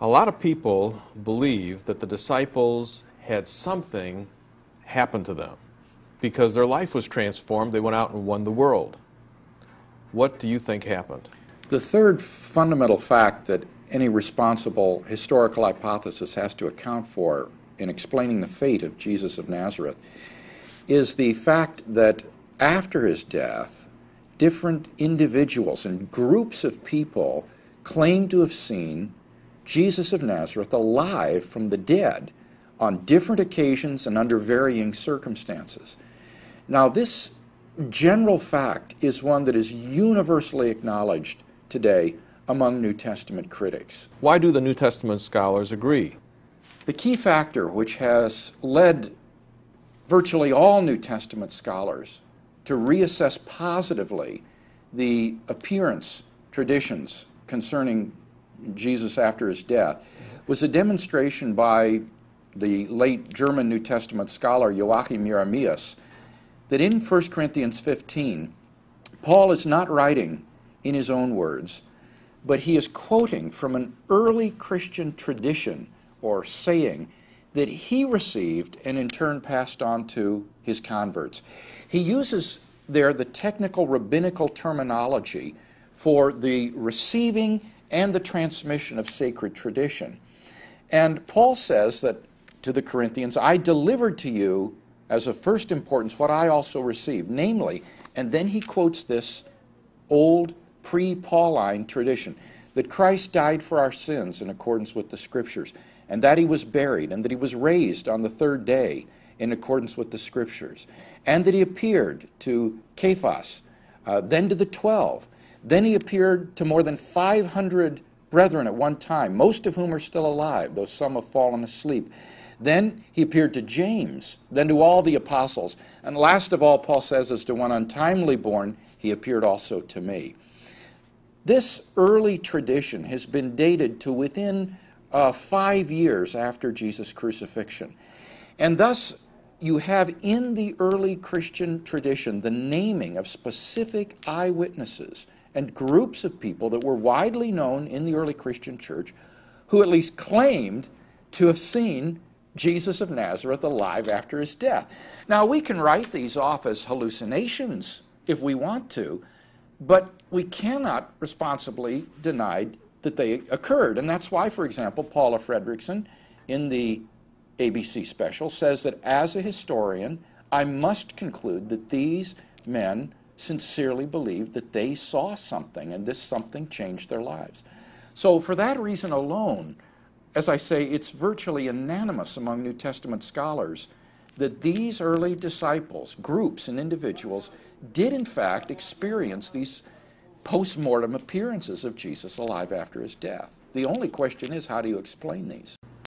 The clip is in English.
A lot of people believe that the disciples had something happen to them because their life was transformed. They went out and won the world. What do you think happened? The third fundamental fact that any responsible historical hypothesis has to account for in explaining the fate of Jesus of Nazareth is the fact that after his death, different individuals and groups of people claim to have seen Jesus of Nazareth alive from the dead on different occasions and under varying circumstances. Now, this general fact is one that is universally acknowledged today among New Testament critics. Why do the New Testament scholars agree? The key factor which has led virtually all New Testament scholars to reassess positively the appearance traditions concerning Jesus after his death was a demonstration by the late German New Testament scholar Joachim Jeremias that in 1 Corinthians 15, Paul is not writing in his own words, but he is quoting from an early Christian tradition or saying that he received and in turn passed on to his converts. He uses there the technical rabbinical terminology for the receiving and the transmission of sacred tradition. And Paul says that to the Corinthians, I delivered to you as of first importance what I also received, namely, and then he quotes this old pre-Pauline tradition, that Christ died for our sins in accordance with the Scriptures, and that he was buried, and that he was raised on the third day in accordance with the Scriptures, and that he appeared to Cephas, then to the 12. Then he appeared to more than 500 brethren at one time, most of whom are still alive, though some have fallen asleep. Then he appeared to James, then to all the apostles. And last of all, Paul says, as to one untimely born, he appeared also to me. This early tradition has been dated to within 5 years after Jesus' crucifixion. And thus, you have in the early Christian tradition the naming of specific eyewitnesses and groups of people that were widely known in the early Christian church who at least claimed to have seen Jesus of Nazareth alive after his death. Now, we can write these off as hallucinations if we want to, but we cannot responsibly deny that they occurred. And that's why, for example, Paula Fredrickson in the ABC special says that as a historian, I must conclude that these men sincerely believed that they saw something, and this something changed their lives. So for that reason alone, as I say, it's virtually unanimous among New Testament scholars that these early disciples, groups and individuals, did in fact experience these post-mortem appearances of Jesus alive after his death. The only question is, how do you explain these?